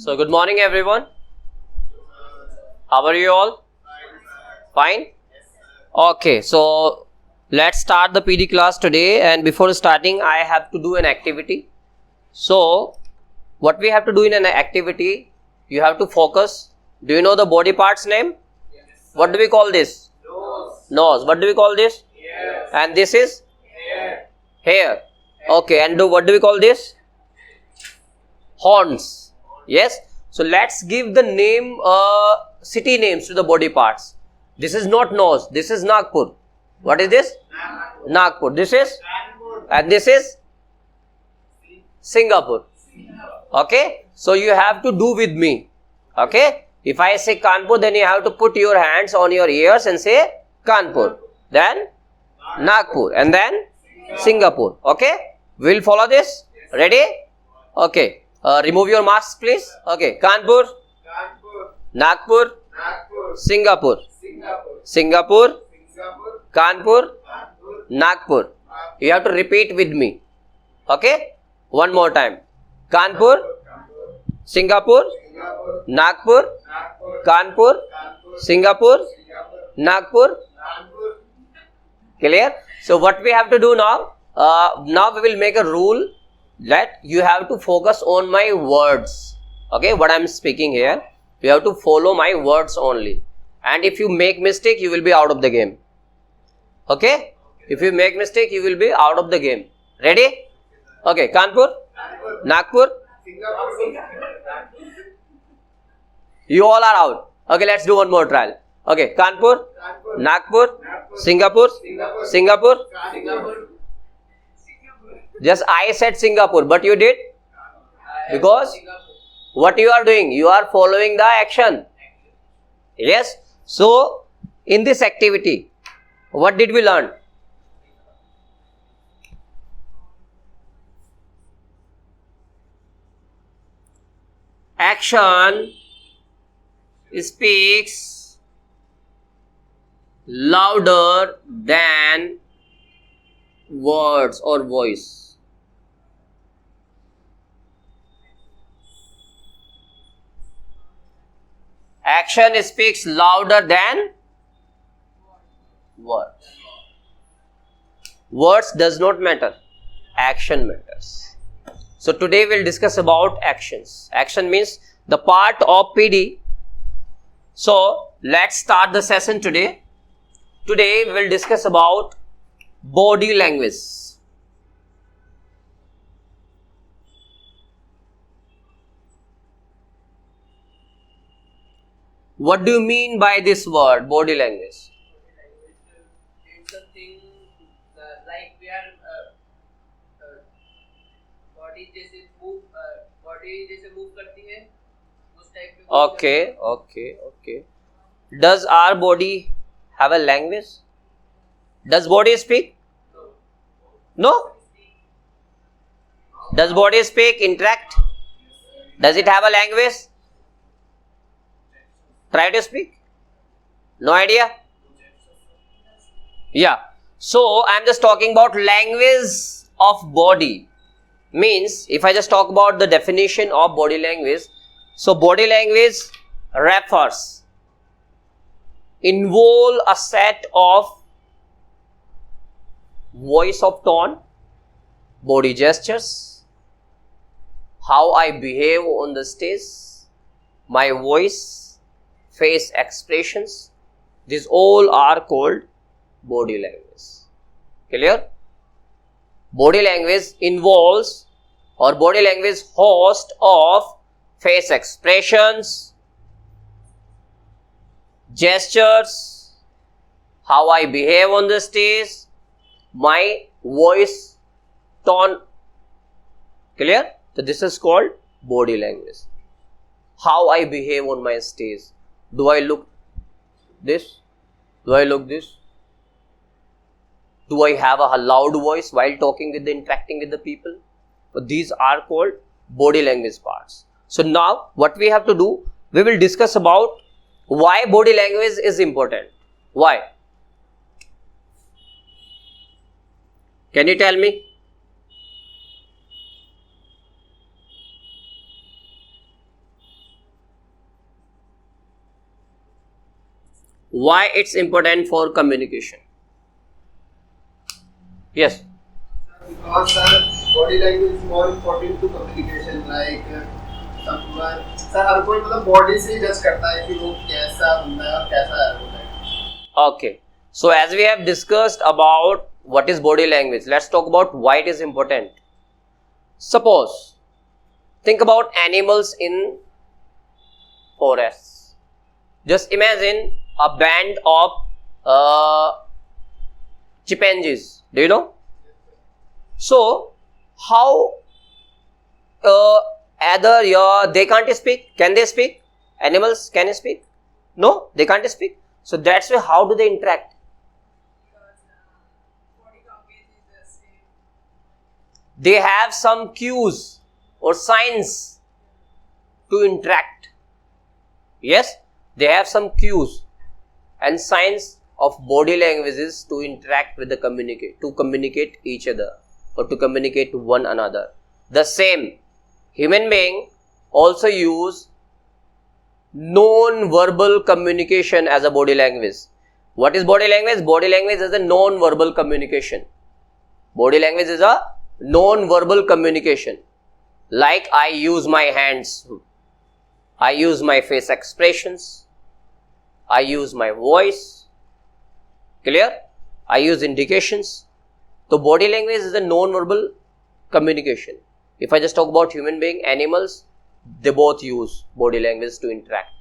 So good morning everyone. How are you all? Fine? Okay, so let's start the PD class today, and before starting I have to do an activity. So what we have to do in an activity, you have to focus. Do you know the body parts name? Yes. What do we call this? Nose. What do we call this? Yes. And this is? Hair. Hair. Okay, and what do we call this? Horns. Yes. So let's give the name, city names to the body parts. This is not nose. This is Nagpur. What is this? Nagpur. This is? And this is? Singapore. Okay. So you have to do with me. Okay. If I say Kanpur, then you have to put your hands on your ears and say Kanpur. Then Nagpur. And then Singapore. Okay. We'll follow this. Ready? Okay. Remove your masks, please. Okay. Kanpur, Nagpur, Singapore, Singapore, Kanpur, Nagpur. You have to repeat with me. Okay. One more time. Kanpur, Singapore, Nagpur, Kanpur, Singapore, Nagpur. Clear? So what we have to do now? Now we will make a rule that you have to focus on my words. Okay, what I am speaking here, you have to follow my words only. And if you make mistake, you will be out of the game. Okay? If you make mistake, you will be out of the game. Ready? Okay, Kanpur, Nagpur. You all are out. Okay, let's do one more trial. Okay, Kanpur, Nagpur, Singapore, Singapore. Just I said Singapore, but you did? Because what you are doing? You are following the action. Yes? So, in this activity, what did we learn? Action speaks louder than words or voice. Action speaks louder than words. Words does not matter. Action matters. So today we'll discuss about actions. Action means the part of PD. So let's start the session today. Today we'll discuss about body language. What do you mean by this word, body language? It's something like we are body जैसे move करती है उस type में. Okay. Does our body have a language? Does body speak? No? Does body speak, interact? Does it have a language? Try to speak. No idea? Yeah. So, I am just talking about language of body. Means, if I just talk about the definition of body language. So, body language refers, involve a set of voice of tone, body gestures, how I behave on the stage, my voice, face expressions. These all are called body language. Clear? Body language involves or body language host of face expressions, gestures, how I behave on the stage, my voice tone. Clear? So this is called body language. How I behave on my stage. Do I look this? Do I look this? Do I have a loud voice while talking with interacting with the people? So these are called body language parts. So now what we have to do, we will discuss about why body language is important. Why? Can you tell me? why it's important for communication? Yes. Because body language is more important to communication. Like someone, sir हर कोई मतलब body से ही जज करता है कि वो कैसा बंदा है और कैसा है वो है. Okay. So as we have discussed about what is body language, let's talk about why it is important. Suppose, think about animals in forests. Just imagine a band of chimpanzees. Do you know? So how they can't speak? Can they speak? Animals can speak? No, they can't speak. So that's why how do they interact? They have some cues or signs to interact. Yes, they have some cues and signs of body languages to interact with the communicate each other or to communicate to one another. The same human being also use non-verbal communication as a body language. What is body language? Body language is a non-verbal communication. Body language is a non-verbal communication. Like I use my hands, I use my face expressions, I use my voice. Clear? I use indications. So body language is a non-verbal communication. If I just talk about human being, animals, they both use body language to interact.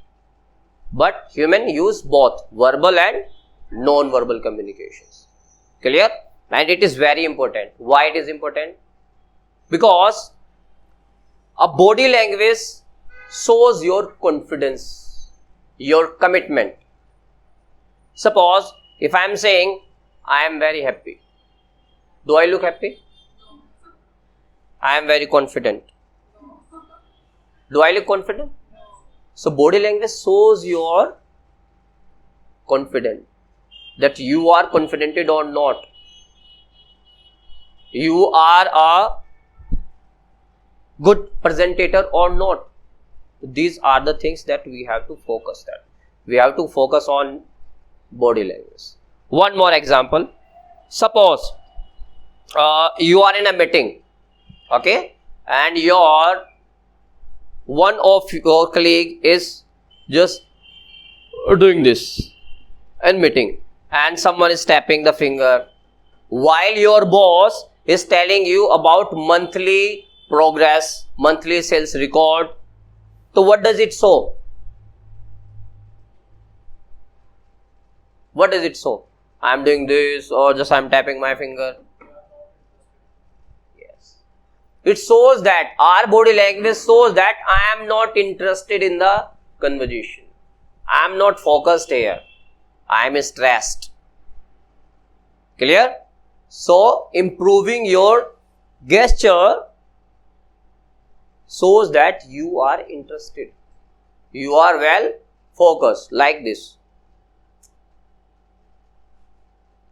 But human use both verbal and non-verbal communications. Clear? And it is very important. Why it is important? Because a body language shows your confidence, your commitment. Suppose if I am saying I am very happy, do I look happy? I am very confident. Do I look confident? So body language shows your confidence, that you are confident or not. You are a good presenter or not. These are the things that we have to focus on. We have to focus on body language. One more example. Suppose you are in a meeting, okay, and one of your colleague is just doing this in meeting, and someone is tapping the finger while your boss is telling you about monthly progress, monthly sales record. So what does it show? What does it show? I am doing this, or just I am tapping my finger. Yes. It shows that our body language shows that I am not interested in the conversation. I am not focused here. I am stressed. Clear? So improving your gesture shows that you are interested. You are well focused, like this.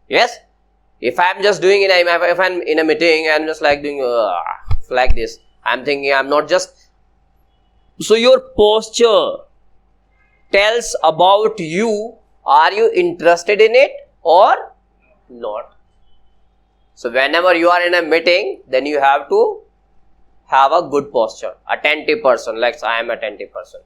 Yes? If I am just doing it, if I am in a meeting and just like doing like this, I am thinking I am not just. So your posture tells about you. Are you interested in it or not? So whenever you are in a meeting, then you have to have a good posture. Attentive person, like I am attentive person.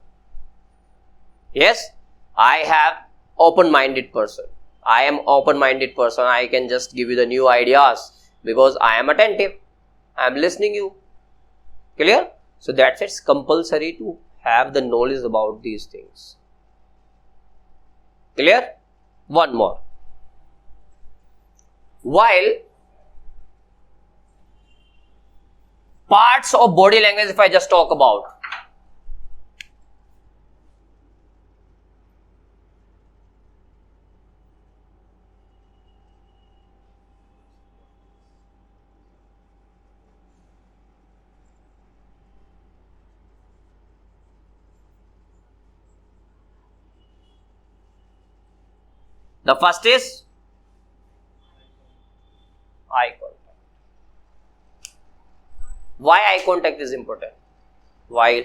Yes, I have open-minded person. I am open-minded person. I can just give you the new ideas because I am attentive. I am listening you. Clear? So that's it's compulsory to have the knowledge about these things. Clear? One more. While parts of body language, if I just talk about, the first is eye contact. Why eye contact is important? While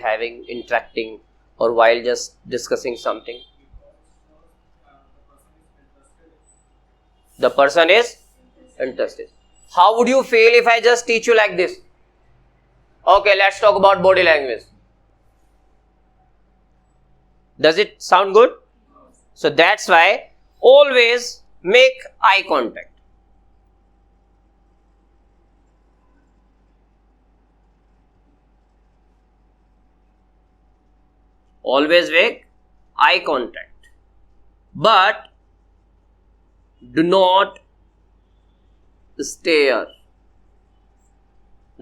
interacting or while just discussing something. The person is interested. How would you feel if I just teach you like this? Okay, let's talk about body language. Does it sound good? So that's why always make eye contact. Always make eye contact. But do not stare.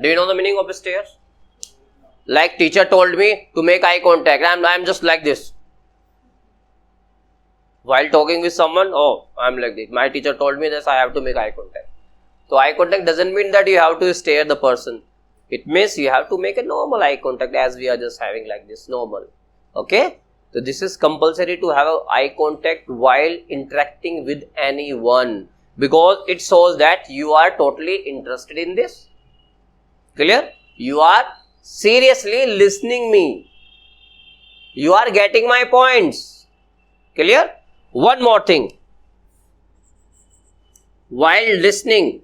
Do you know the meaning of stare? Like teacher told me to make eye contact. I'm just like this. While talking with someone, oh, I'm like this. My teacher told me this, I have to make eye contact. So eye contact doesn't mean that you have to stare the person. It means you have to make a normal eye contact as we are just having like this, normal. Okay? So this is compulsory to have a eye contact while interacting with anyone, because it shows that you are totally interested in this. Clear? You are seriously listening me. You are getting my points. Clear? One more thing. While listening,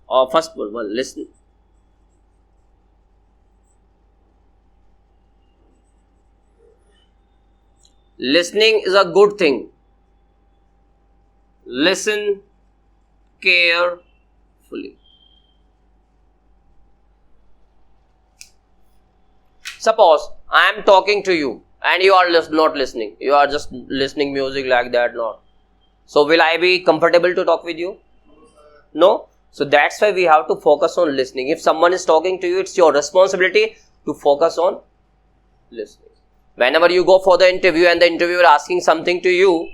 or first of all, listen. Listening is a good thing. Listen carefully. Suppose I am talking to you and you are not listening. You are just listening music like that, not. So will I be comfortable to talk with you? No. So that's why we have to focus on listening. If someone is talking to you, it's your responsibility to focus on listening. Whenever you go for the interview and the interviewer asking something to you,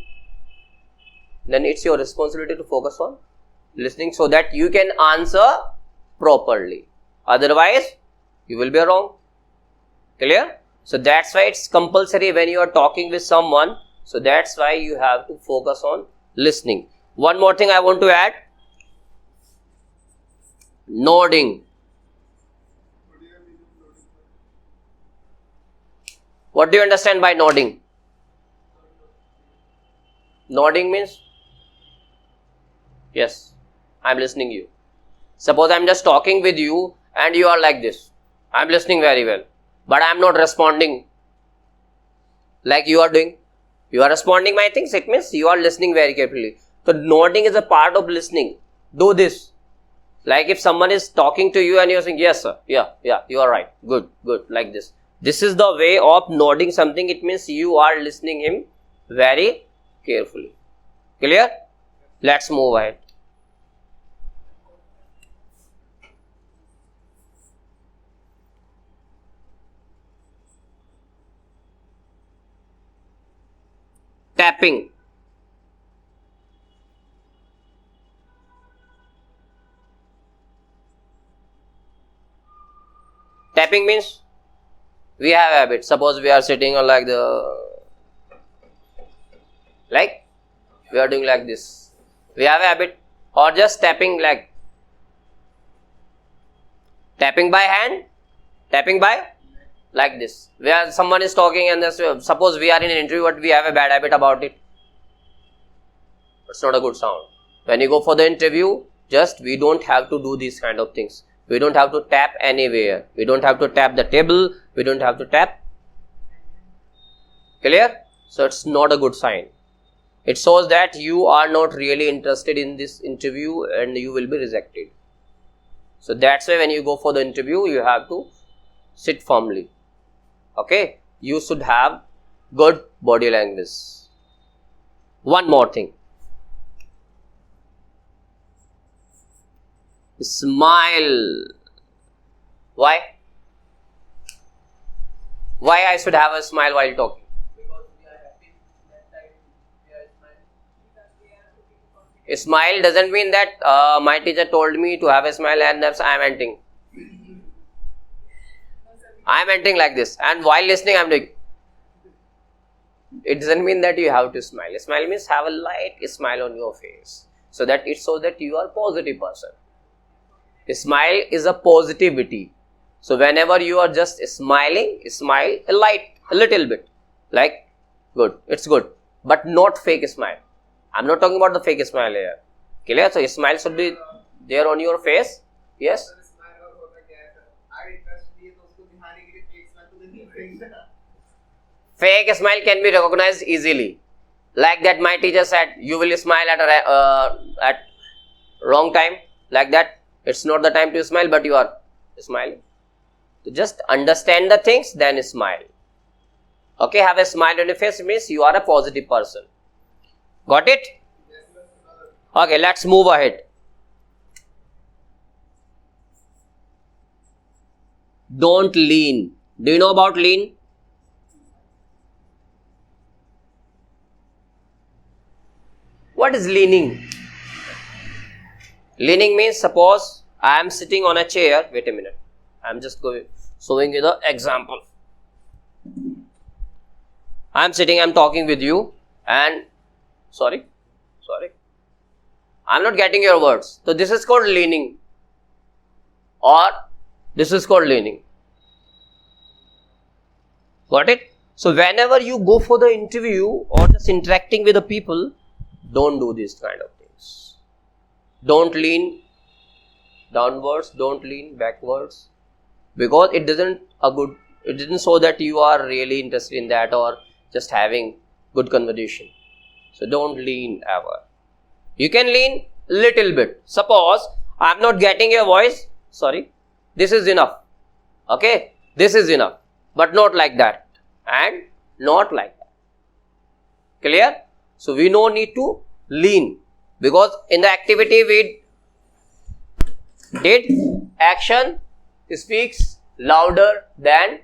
then it's your responsibility to focus on listening so that you can answer properly. Otherwise, you will be wrong. Clear? So that's why it's compulsory when you are talking with someone. So that's why you have to focus on listening. One more thing I want to add. Nodding. What do you understand by nodding? Nodding means, yes, I am listening to you. Suppose I am just talking with you and you are like this. I am listening very well, but I am not responding like you are doing. You are responding my things, it means you are listening very carefully. So nodding is a part of listening. Do this. Like if someone is talking to you and you are saying, yes sir, yeah, you are right, good, like this. This is the way of nodding something. It means you are listening him very carefully. Clear? Let's move ahead. Tapping. Tapping means we have a habit. Suppose we are sitting on like we are doing like this. We have a habit, or just tapping like tapping by hand, tapping by like this. Where someone is talking and suppose we are in an interview, but we have a bad habit about it. It's not a good sound. When you go for the interview, we don't have to do these kind of things. We don't have to tap anywhere. We don't have to tap the table. We don't have to tap. Clear? So it's not a good sign. It shows that you are not really interested in this interview and you will be rejected. So that's why when you go for the interview, you have to sit firmly. Okay? You should have good body language. One more thing. Smile. Why? Why I should have a smile while talking? Because we are happy that time we are smiling. A smile doesn't mean that my teacher told me to have a smile and that's I am ending. I am ending like this, and while listening I am doing. It doesn't mean that you have to smile. A smile means have a light smile on your face, so that it shows that you are a positive person. A smile is a positivity. So whenever you are just smiling, smile a little bit. Like, good, it's good. But not fake smile. I'm not talking about the fake smile here. Clear? So smile should be there on your face. Yes. Sir smile और होता क्या है sir? आई interest नहीं है तो उसको दिखाने के लिए फेक स्माइल तो नहीं करेंगे. Fake smile can be recognized easily. Like that, my teacher said, you will smile at wrong time. Like that, it's not the time to smile, but you are smiling. So just understand the things, then smile. Okay, have a smile on your face means you are a positive person. Got it? Okay, let's move ahead. Don't lean. Do you know about lean? What is leaning? Leaning means, suppose I am sitting on a chair. Wait a minute. I am just showing you the example. I am sitting, I am talking with you, and sorry, I am not getting your words. So this is called leaning, or this is called leaning. Got it? So whenever you go for the interview or just interacting with the people, don't do these kind of things. Don't lean downwards, don't lean backwards, because it didn't show that you are really interested in that or just having good conversation. So don't lean ever. You can lean little bit. Suppose I am not getting your voice. Sorry, this is enough. Okay, this is enough, but not like that and not like that. Clear? So we no need to lean, because in the activity we did action speaks louder than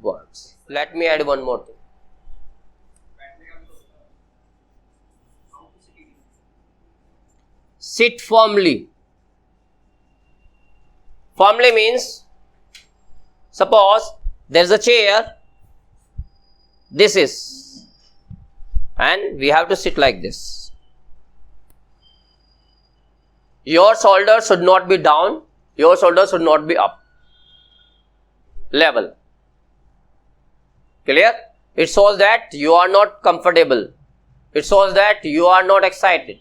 words. Let me add one more thing. Sit firmly. Firmly means, suppose there is a chair, this is, and we have to sit like this. Your shoulders should not be down, your shoulders should not be up. Level. Clear? It shows that you are not comfortable. It shows that you are not excited.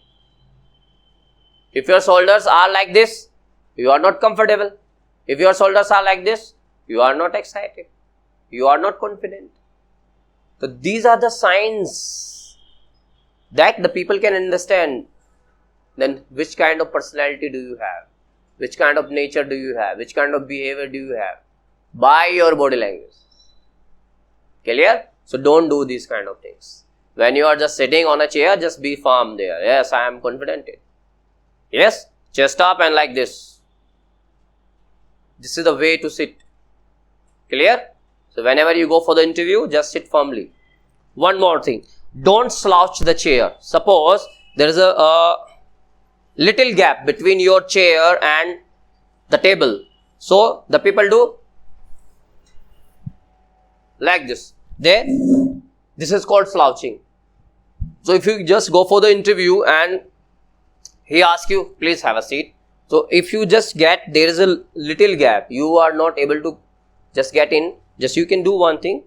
If your shoulders are like this, you are not comfortable. If your shoulders are like this, you are not excited. You are not confident. So these are the signs that the people can understand. Then which kind of personality do you have? Which kind of nature do you have? Which kind of behavior do you have? By your body language. Clear? So don't do these kind of things. When you are just sitting on a chair, just be firm there. Yes, I am confident. Yes, chest up and like this. This is the way to sit. Clear? So whenever you go for the interview, just sit firmly. One more thing. Don't slouch the chair. Suppose there is a little gap between your chair and the table. So the people do like this. This is called slouching. So if you just go for the interview and he asks you, please have a seat. So if you just get, there is a little gap, you are not able to just get in. Just you can do one thing.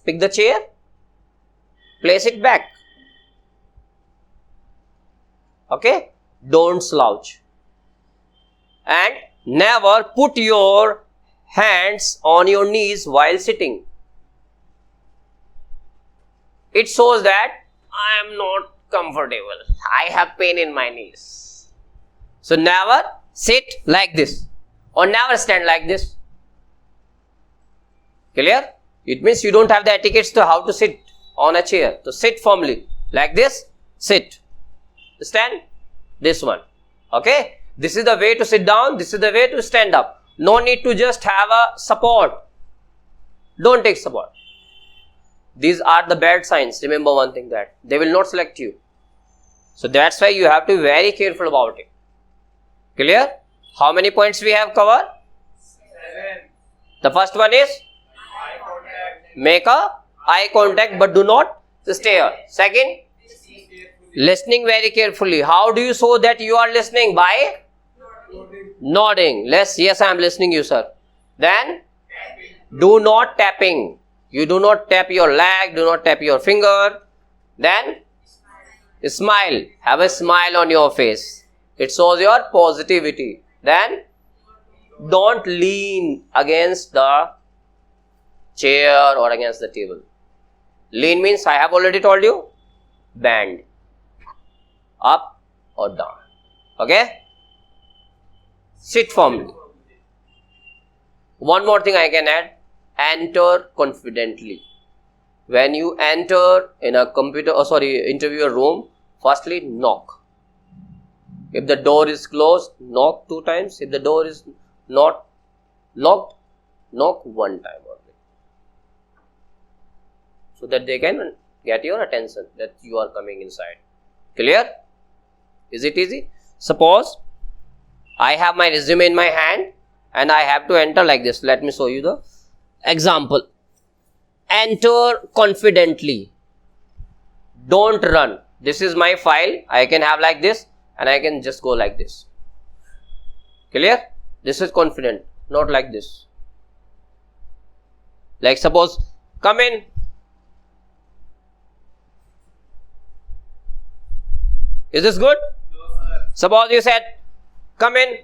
Pick the chair, place it back. Okay? Don't slouch. And never put your hands on your knees while sitting. It shows that I am not comfortable. I have pain in my knees. So never sit like this or never stand like this. Clear? It means you don't have the etiquettes to how to sit on a chair. So sit firmly like this. Sit. Stand. This one. Okay? This is the way to sit down. This is the way to stand up. No need to just have a support. Don't take support. These are the bad signs. Remember one thing, that they will not select you. So that's why you have to be very careful about it. Clear? How many points we have covered? 7. The first one is Eye contact. make a eye contact but do not stare. Second, Listen carefully. listening very carefully. How do you show that you are listening? By nodding. Yes, I am listening you, sir. Then, Tapping. do not tapping. You do not tap your leg, do not tap your finger. Then, Smile. Have a smile on your face. It shows your positivity. Then don't lean against the chair or against the table. Lean means, I have already told you, bend. Up or down. Okay? Sit firmly. One more thing I can add. Enter confidently. When you enter in a interview room, firstly knock. If the door is closed, knock 2 times. If the door is not locked, knock 1 time only. So that they can get your attention that you are coming inside. Clear? Is it easy? Suppose I have my resume in my hand and I have to enter like this. Let me show you the example. Enter confidently. Don't run. This is my file. I can have like this and I can just go like this. Clear? This is confident, not like this. Like suppose, come in. Is this good? No, sir. Suppose you said, come in.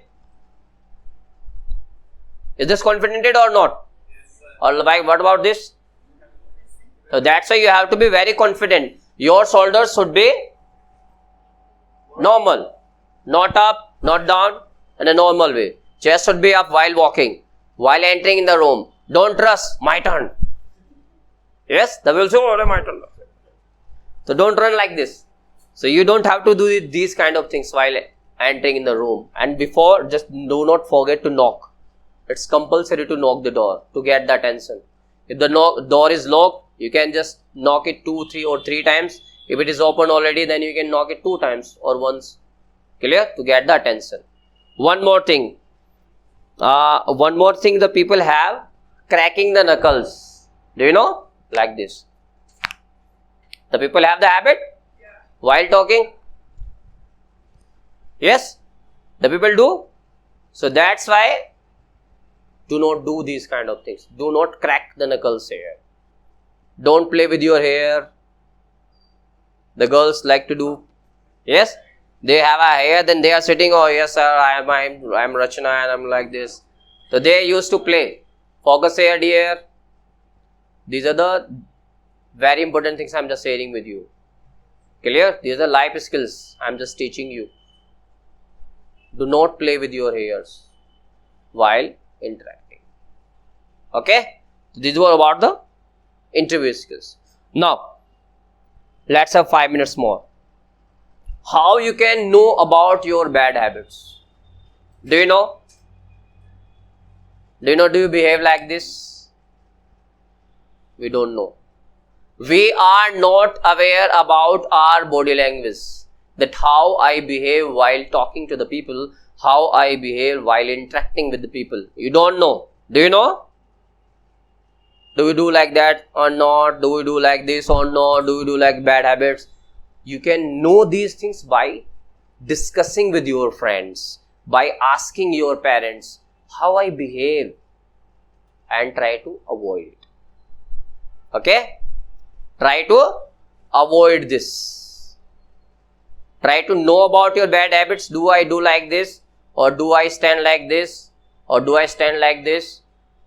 Is this confident or not? Yes, sir. Or like, what about this? So that's why you have to be very confident. Your shoulders should be normal. Not up, not down, in a normal way. Chest should be up while walking, while entering in the room. Don't rush, my turn. Yes, they will say, oh, my turn. So don't run like this. So you don't have to do these kind of things while entering in the room. And before, just do not forget to knock. It's compulsory to knock the door to get the attention. If the door is locked, you can just knock it 2, 3 or 3 times. If it is open already, then you can knock it 2 times or once. Clear? To get the attention. One more thing. The people have, cracking the knuckles. Do you know? Like this. The people have the habit while talking. Yes? The people do. So that's why do not do these kind of things. Do not crack the knuckles here. Don't play with your hair. The girls like to do. Yes? They have a hair, then they are sitting, oh yes sir, I'm Rachana and I'm like this. So they used to play. Focus here, dear. These are the very important things I'm just sharing with you. Clear? These are life skills I'm just teaching you. Do not play with your hairs while interacting. Okay? These were about the interview skills. Now, let's have 5 minutes more. How you can know about your bad habits? Do you know? Do you behave like this? We don't know. We are not aware about our body language. That how I behave while talking to the people, how I behave while interacting with the people. You don't know. Do you know? Do we do like that or not? Do we do like this or not? Do we do like bad habits? You can know these things by discussing with your friends, by asking your parents how I behave and try to avoid it. Okay? Try to avoid this. Try to know about your bad habits. Do I do like this? Or do I stand like this? Or do I stand like this?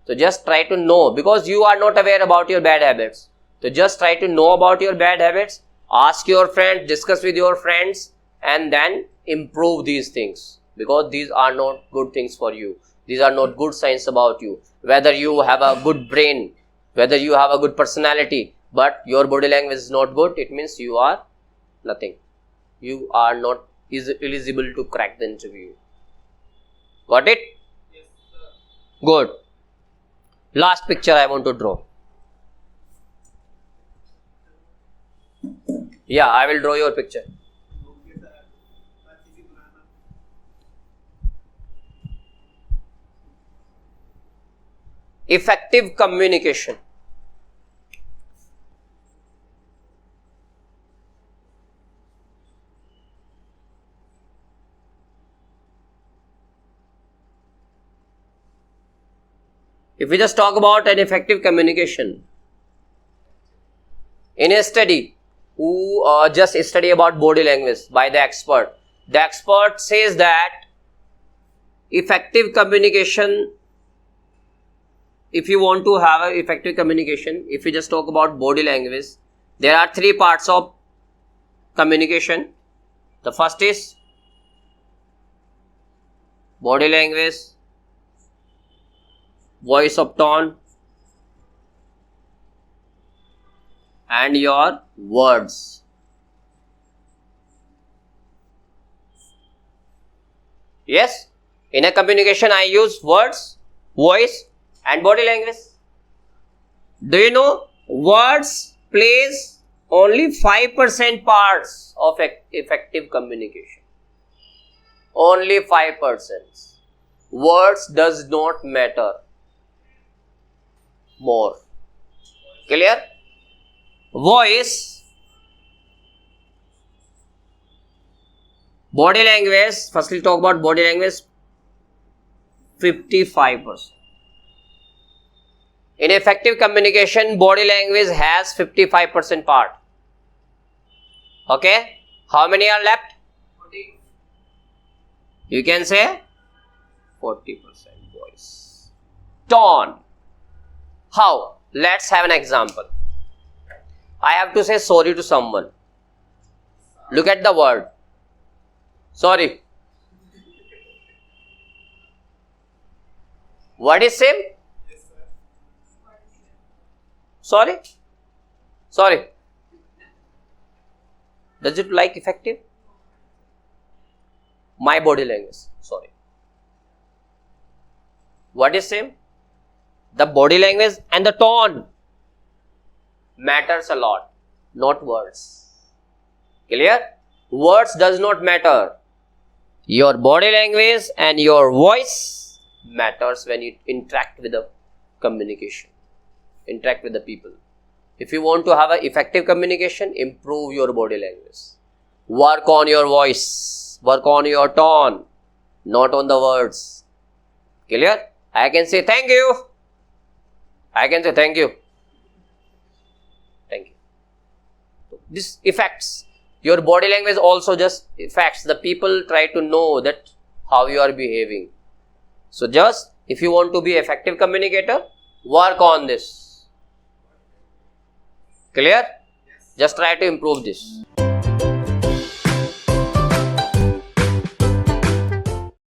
So just try to know, because you are not aware about your bad habits. So just try to know about your bad habits. Ask your friends, discuss with your friends, and then improve these things, because these are not good things for you. These are not good signs about you. Whether you have a good brain, whether you have a good personality, but your body language is not good, it means you are nothing. You are not eligible to crack the interview. Got it? Yes, sir. Good. Last picture I want to draw. Yeah, I will draw your picture. Okay, sir. अच्छी सी बनाना. Effective communication. If we just talk about an effective communication, in a study, who just study about body language by the expert. The expert says that effective communication, if you want to have an effective communication, if you just talk about body language, there are three parts of communication. The first is body language, voice of tone, and your words. Yes, in a communication I use words, voice and body language. Do you know words plays only 5% parts of effective communication. Only 5%. Words does not matter more. Clear? Voice, body language, first we'll talk about body language, 55%. In effective communication, body language has 55% part. Okay? How many are left? 40. You can say 40% voice. Tone. How? Let's have an example. I have to say sorry to someone. Look at the word. Sorry. What is same? Yes, sir. Sorry? Sorry. Does it like effective? My body language. Sorry. What is same? The body language and the tone matters a lot, not words. Clear? Words does not matter. Your body language and your voice matters when you interact with the communication, interact with the people. If you want to have an effective communication, improve your body language. Work on your voice, work on your tone, not on the words. Clear? I can say thank you. I can say thank you. Thank you. This affects your body language, also just affects the people. Try to know that how you are behaving. So just if you want to be effective communicator, work on this. Clear? Yes. Just try to improve this.